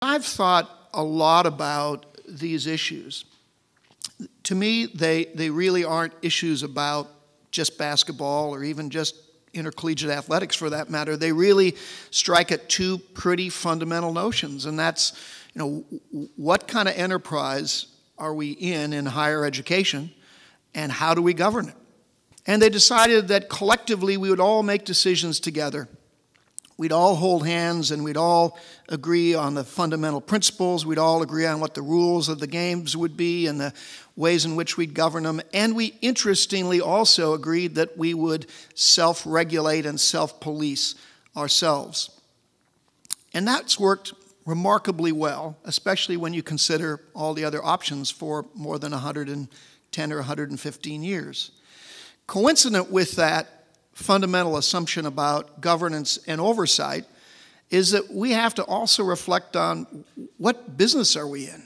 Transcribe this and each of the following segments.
I've thought a lot about these issues. To me, they really aren't issues about just basketball or even just intercollegiate athletics for that matter. They really strike at two pretty fundamental notions, and that's, what kind of enterprise are we in higher education, and how do we govern it? And they decided that collectively we would all make decisions together. We'd all hold hands and we'd all agree on the fundamental principles. We'd all agree on what the rules of the games would be and the ways in which we'd govern them. And we interestingly also agreed that we would self-regulate and self-police ourselves. And that's worked remarkably well, especially when you consider all the other options for more than 110 or 115 years. Coincident with that fundamental assumption about governance and oversight is that we have to also reflect on what business are we in.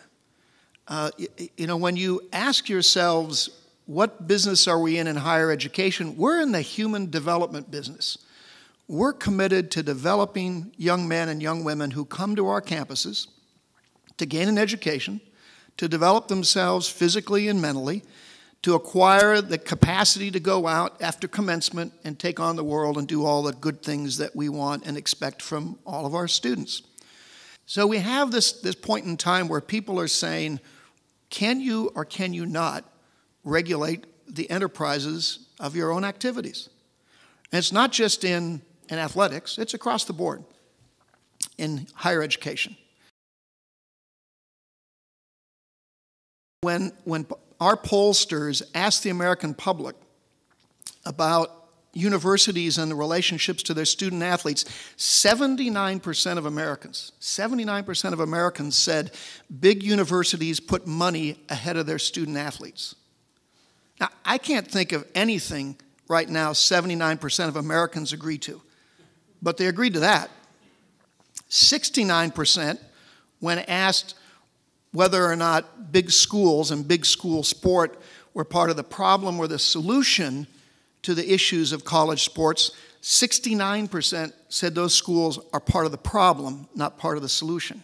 When you ask yourselves, what business are we in higher education, we're in the human development business. We're committed to developing young men and young women who come to our campuses to gain an education, to develop themselves physically and mentally, to acquire the capacity to go out after commencement and take on the world and do all the good things that we want and expect from all of our students. So we have this point in time where people are saying, can you or can you not regulate the enterprises of your own activities? And it's not just in athletics, it's across the board in higher education. When our pollsters asked the American public about universities and the relationships to their student athletes, 79% of Americans said big universities put money ahead of their student athletes. Now, I can't think of anything right now 79% of Americans agree to, but they agreed to that. 69%, when asked whether or not big schools and big school sport were part of the problem or the solution to the issues of college sports, 69% said those schools are part of the problem, not part of the solution.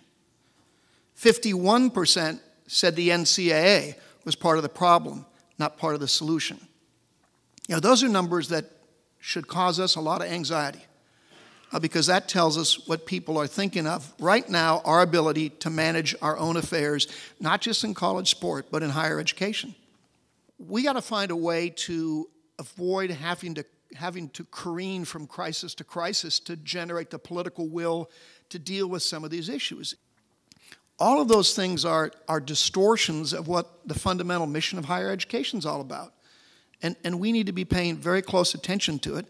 51% said the NCAA was part of the problem, not part of the solution. Those are numbers that should cause us a lot of anxiety, because that tells us what people are thinking of right now, our ability to manage our own affairs, not just in college sport, but in higher education. We got to find a way to avoid having to careen from crisis to crisis to generate the political will to deal with some of these issues. All of those things are distortions of what the fundamental mission of higher education is all about. And we need to be paying very close attention to it.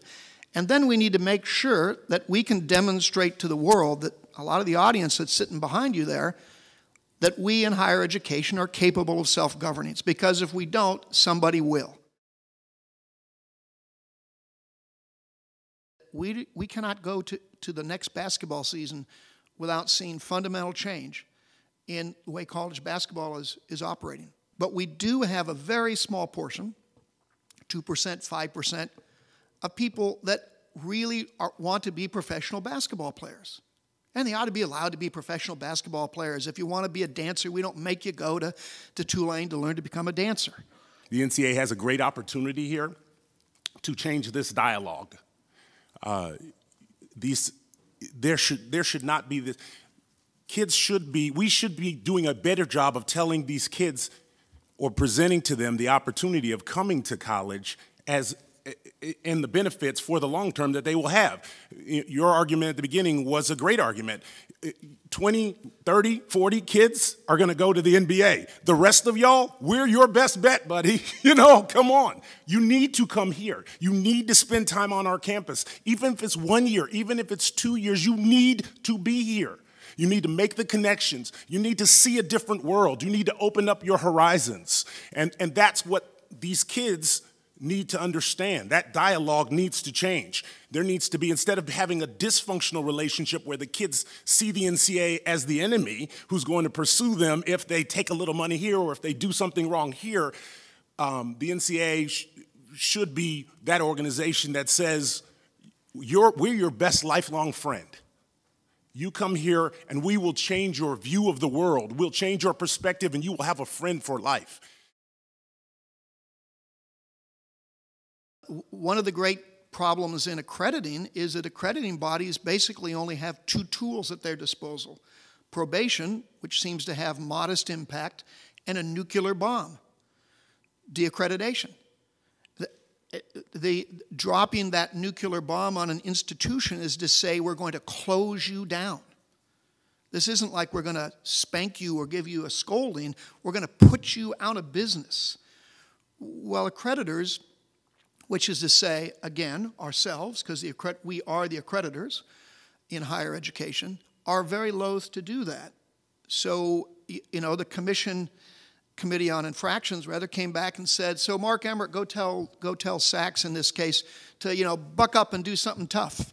And then we need to make sure that we can demonstrate to the world, that a lot of the audience that's sitting behind you there, that we in higher education are capable of self-governance. Because if we don't, somebody will. We cannot go to the next basketball season without seeing fundamental change in the way college basketball is operating. But we do have a very small portion, 2%, 5%, of people that really want to be professional basketball players. And they ought to be allowed to be professional basketball players. If you want to be a dancer, we don't make you go to Tulane to learn to become a dancer. The NCAA has a great opportunity here to change this dialogue. There should not be this. We should be doing a better job of telling these kids or presenting to them the opportunity of coming to college and the benefits for the long term that they will have. Your argument at the beginning was a great argument. 20, 30, 40 kids are going to go to the NBA. The rest of y'all, we're your best bet, buddy. Come on. You need to come here. You need to spend time on our campus. Even if it's 1 year, even if it's 2 years, you need to be here. You need to make the connections. You need to see a different world. You need to open up your horizons. And that's what these kids need to understand. That dialogue needs to change. There needs to be, instead of having a dysfunctional relationship where the kids see the NCAA as the enemy who's going to pursue them if they take a little money here or if they do something wrong here, the NCAA should be that organization that says, we're your best lifelong friend. You come here and we will change your view of the world. We'll change your perspective and you will have a friend for life. One of the great problems in accrediting is that accrediting bodies basically only have two tools at their disposal: probation, which seems to have modest impact, and a nuclear bomb, deaccreditation. The dropping that nuclear bomb on an institution is to say we're going to close you down. This isn't like we're going to spank you or give you a scolding. We're going to put you out of business. Well, accreditors, which is to say, again, ourselves, because we are the accreditors in higher education, are very loath to do that. So, you know, the Committee on Infractions rather came back and said, so Mark Emmert, go tell Sachs in this case to, you know, buck up and do something tough.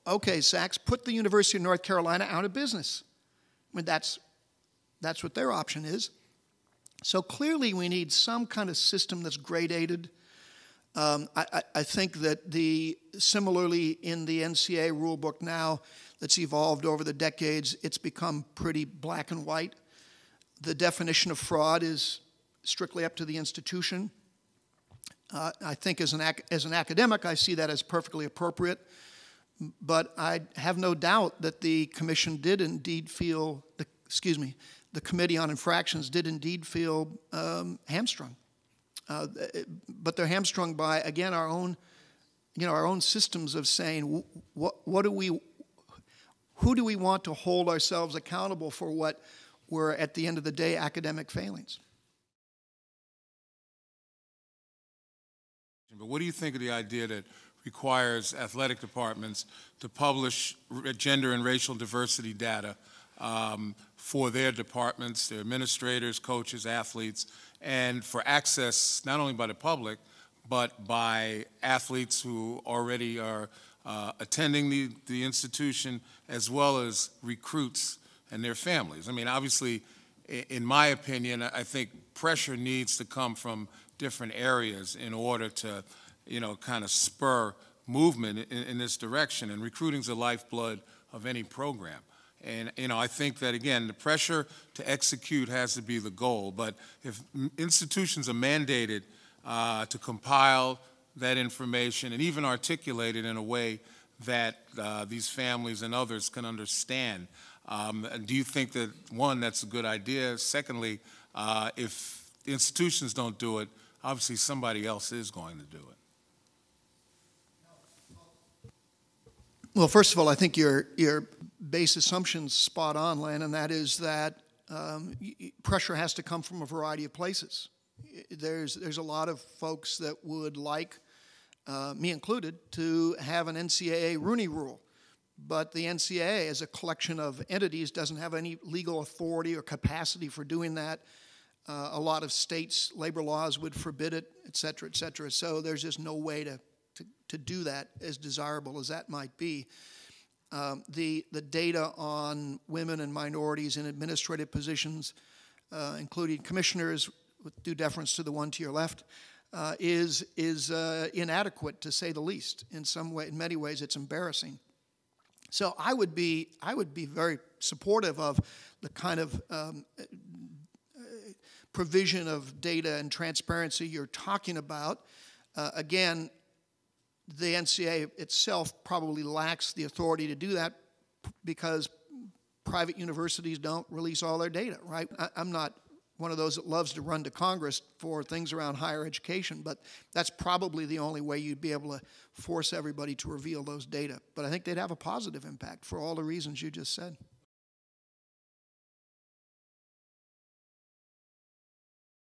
Okay, Sachs, put the University of North Carolina out of business. I mean, that's what their option is. So clearly we need some kind of system that's gradated. I think that similarly in the NCAA rulebook now that's evolved over the decades, it's become pretty black and white. The definition of fraud is strictly up to the institution. I think as an academic, I see that as perfectly appropriate. But I have no doubt that the commission did indeed feel, the Committee on Infractions did indeed feel hamstrung. But they're hamstrung by, again, our own systems of saying, who do we want to hold ourselves accountable for what were, at the end of the day, academic failings? But what do you think of the idea that requires athletic departments to publish gender and racial diversity data for their departments, their administrators, coaches, athletes, and for access not only by the public, but by athletes who already are attending the institution, as well as recruits and their families? I mean, obviously, in my opinion, I think pressure needs to come from different areas in order to, you know, kind of spur movement in this direction. And recruiting is the lifeblood of any program. And, you know, I think that, again, the pressure to execute has to be the goal. But if institutions are mandated to compile that information and even articulate it in a way that these families and others can understand, do you think that, one, that's a good idea? Secondly, if institutions don't do it, obviously somebody else is going to do it. Well, first of all, I think your base assumption's spot on, Len, and that is that pressure has to come from a variety of places. There's a lot of folks that would like, me included, to have an NCAA Rooney Rule. But the NCAA, as a collection of entities, doesn't have any legal authority or capacity for doing that. A lot of states' labor laws would forbid it, et cetera, et cetera. So there's just no way to do that, as desirable as that might be. The data on women and minorities in administrative positions, including commissioners, with due deference to the one to your left, is inadequate, to say the least. In many ways, it's embarrassing. So I would be very supportive of the kind of provision of data and transparency you're talking about. Again, the NCAA itself probably lacks the authority to do that because private universities don't release all their data, right? I'm not one of those that loves to run to Congress for things around higher education, but that's probably the only way you'd be able to force everybody to reveal those data. But I think they'd have a positive impact for all the reasons you just said.